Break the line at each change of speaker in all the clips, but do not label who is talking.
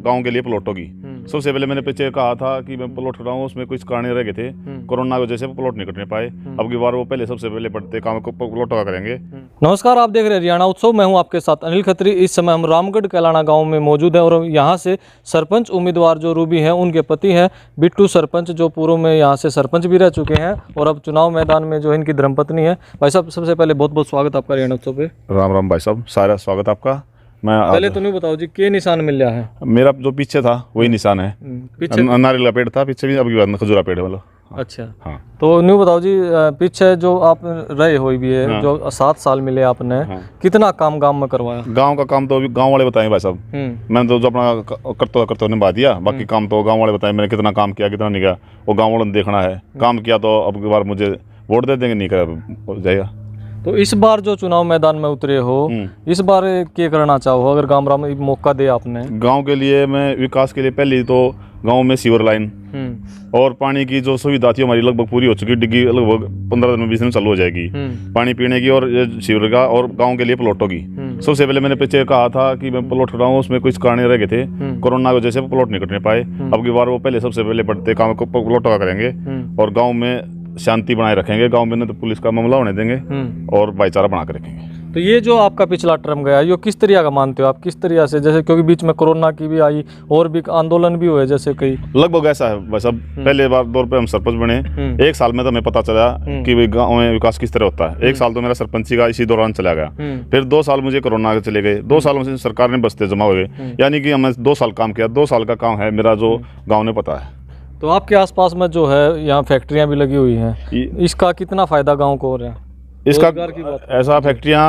गांव के लिए प्लॉटों की। सबसे पहले मैंने पीछे कहा था कि मैं प्लॉट कर रहा हूँ, उसमें कुछ कारण रह गए थे, कोरोना की वजह से प्लॉट नहीं कटने पाए। अब की बार वो पहले सबसे पहले बढ़ते काम को प्लॉटों का करेंगे।
नमस्कार, आप देख रहे हैं हरियाणा उत्सव। मैं हूं आपके साथ अनिल खत्री। इस समय हम रामगढ़ कैलाना गांव में मौजूद है और यहां से सरपंच उम्मीदवार जो रूबी हैं उनके पति हैं बिट्टू सरपंच, जो पूर्व में यहां से सरपंच भी रह चुके हैं और अब चुनाव मैदान में जो इनकी धर्मपत्नी है। भाई साहब, सबसे पहले बहुत बहुत स्वागत आपका हरियाणा उत्सव पे।
राम राम भाई साहब, सारा स्वागत आपका। मैं
पहले तो नहीं बताओ जी, के निशान मिल रहा है?
मेरा जो पीछे था वही निशान है,
पीछे
नारियल का पेड़ था पीछे भी, अब की बात खजूरा पेड़ है मतलब।
अच्छा
हाँ,
तो न्यू बताओ जी, पीछे जो आप रहे हो भी है, जो 7 साल मिले आपने, कितना काम गांव में करवाया?
गांव का काम तो अभी गांव वाले बताएं भाई साहब। मैंने तो जो अपना करते निभा दिया, बाकी काम तो गांव वाले बताएं मैंने कितना काम किया कितना नहीं किया, वो गांव वालों ने देखना है। काम किया तो अब की बार मुझे वोट दे देंगे, नहीं करा हो जाएगा।
तो इस बार जो चुनाव मैदान में उतरे हो, इस बार क्या करना चाहो अगर गांव में मौका दे आपने?
गांव के लिए मैं विकास के लिए पहले तो गांव में सीवर लाइन और पानी की जो सुविधा थी हमारी लगभग पूरी हो चुकी। डिग्गी लगभग 15 दिन में 20 दिन चालू हो जाएगी, पानी पीने की और सीवर का, और गांव के लिए प्लॉटों की। सबसे पहले मैंने पीछे कहा था कि मैं प्लॉट कर रहा हूँ, उसमें कुछ कारण रह गए थे, कोरोना की वजह से प्लॉट नहीं कटने पाए। अब की बार वो पहले सबसे पहले बढ़ते काम को प्लॉटों का करेंगे और गाँव में शांति बनाए रखेंगे। गांव में न तो पुलिस का मामला होने देंगे और भाईचारा बना कर रखेंगे।
तो ये जो आपका पिछला टर्म गया, ये किस तरह का मानते हो आप? किस तरह से, जैसे क्योंकि बीच में कोरोना की भी आई और भी आंदोलन भी हुए जैसे कई,
लगभग ऐसा है बस। अब पहले बार दौर पे हम सरपंच बने, 1 साल में तो हमें पता चला कि गाँव में विकास किस तरह होता है। 1 साल तो मेरा सरपंची का इसी दौरान चला गया, फिर 2 साल मुझे कोरोना के चले गए, 2 साल में सरकार ने बस्ते जमा हुए, यानी कि हमने 2 साल काम किया। 2 साल का काम है मेरा, जो गाँव ने पता है।
तो आपके आसपास में जो है यहाँ फैक्ट्रियाँ भी लगी हुई हैं, इसका कितना फायदा गांव को हो रहा है?
इसका ऐसा फैक्ट्रियाँ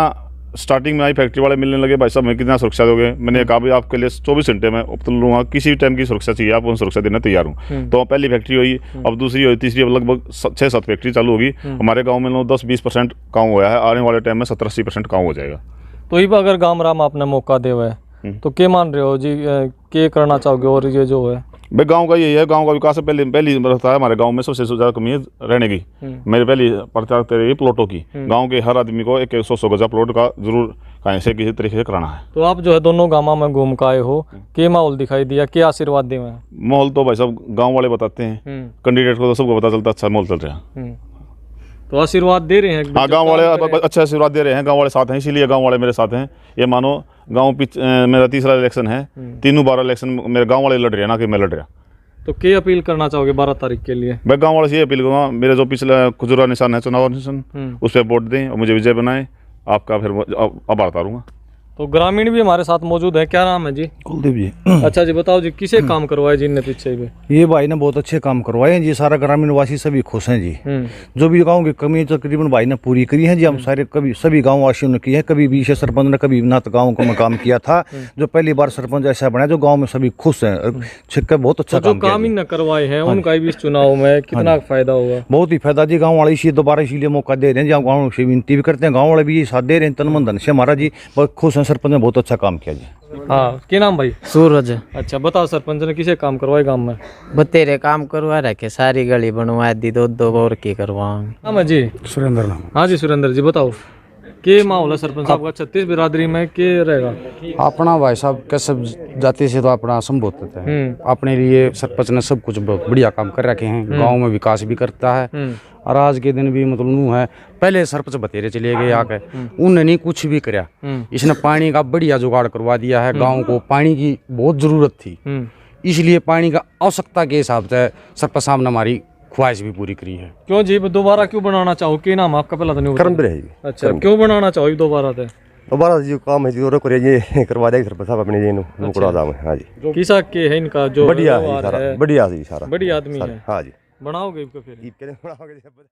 स्टार्टिंग में आई, फैक्ट्री वाले मिलने लगे, भाई साहब मैं कितना सुरक्षा दोगे? मैंने कहा भाई आपके लिए 24 घंटे में उपलब्ध लूँगा, किसी भी टाइम की सुरक्षा चाहिए आप उन सुरक्षा देने तैयार हूँ। तो पहली फैक्ट्री हुई, अब दूसरी हुई, तीसरी, अब लगभग 6-7 फैक्ट्री चालू होगी। हमारे गाँव में 10-20% काम हुआ है, आने वाले टाइम में 70-80% काम हो जाएगा।
तो ये अगर गाँव राम आपने मौका दे हुआ है तो क्या मान रहे हो जी, क्या करना चाहोगे? और ये जो है
भाई गांव का यही है, गांव का विकास है। पहली रहता है हमारे गांव में सबसे ज़्यादा कमी है रहने की। मेरे पहली प्रचार रही प्लॉटों की। गांव के हर आदमी को 100 गजा प्लॉट का जरूर कहीं से किसी तरीके से कराना है।
तो आप जो है दोनों गाँव में घूम के आए हो, क्या माहौल दिखाई दिया, क्या आशीर्वाद दिए हैं?
माहौल तो भाई साहब गाँव वाले बताते हैं, कैंडिडेट को तो सबको पता चलता अच्छा माहौल चल रहा है।
तो आशीर्वाद दे रहे हैं?
हाँ, गांव वाले अच्छे आशीर्वाद दे रहे हैं, गांव वाले साथ हैं, इसीलिए गांव वाले मेरे साथ हैं। ये मानो गांव मेरा तीसरा इलेक्शन है, तीनों 12 इलेक्शन मेरे गांव वाले लड़ रहे हैं, ना कि मैं लड़ रहा।
तो क्या अपील करना चाहोगे 12 तारीख के लिए?
मैं गांव वाले से ये अपील करूँगा, मेरा जो पिछला खुजरा निशान है, चुनाव निशान, उस पर वोट दें और मुझे विजय बनाएं। आपका फिर आभार उतारूँगा।
तो ग्रामीण भी हमारे साथ मौजूद है। क्या नाम है जी?
कुलदीप जी।
अच्छा जी, बताओ जी, किसे काम करवाए जी इनने पीछे भी?
ये भाई ने बहुत अच्छे काम करवाए हैं जी, सारा ग्रामीण वासी सभी खुश हैं जी। जो भी गांव की कमी है तकरीबन भाई ने पूरी करी है जी। हम सारे सभी गांव वासियों ने की है, कभी भी सरपंच ने कभी ना तो गाँव को में काम किया था। जो पहली बार सरपंच ऐसा बना जो गाँव में सभी खुश हैं, छिक्का बहुत अच्छा
जो काम ही न करवाए हैं उनका भी इस चुनाव में कितना फायदा होगा? बहुत
ही फायदा जी। गाँव वाले इसी दोबारा इसीलिए मौका दे रहे हैं जी, गाँव से विनती भी करते हैं, गाँव वाले भी साथ दे रहे हैं, तन मन धन से हमारा जी बहुत खुश हैं। सरपंच ने बहुत अच्छा काम किया जी।
हाँ, क्या नाम भाई?
सूरज।
अच्छा, बताओ सरपंच ने किसे काम करवाए गांव में?
बतेरे काम करवा रखे, सारी गली बनवा दी, 2 और की करवाऊंगे।
नाम है जी?
सुरेंद्र नाम।
हाँ जी सुरेंद्र जी, बताओ के माहौल है सरपंच साहब का 36 बिरादरी में, के रहेगा?
अपना भाई साहब कैसे जाति से तो अपना संबोधित है। अपने लिए सरपंच ने सब कुछ बहुत बढ़िया काम कर रखे हैं, गांव में विकास भी करता है। और आज के दिन भी मतलब नू है, पहले सरपंच बतेरे चले गए आके, उन्होंने नहीं कुछ भी कराया। इसने पानी का बढ़िया जुगाड़ करवा दिया है। गांव को पानी की बहुत जरूरत थी, इसलिए पानी का आवश्यकता के हिसाब से सरपंच साहब ने हमारी ख्वाहिश भी पूरी करी है।
क्यों जी, दोबारा क्यों बनाना चाहो? क्या नाम आपका? पहला तो नहीं
करम।
अच्छा, क्यों बनाना चाहो दोबारा?
दोबारा जो काम है जो ये करवा देगा सरपंच साहब अपने मुकड़ा दाम है। हाँ जी,
किसा के है इनका जो
बढ़िया है, सारा बढ़िया जी, सारा
बढ़िया आदमी है।
हाँ जी,
बनाओगे फिर?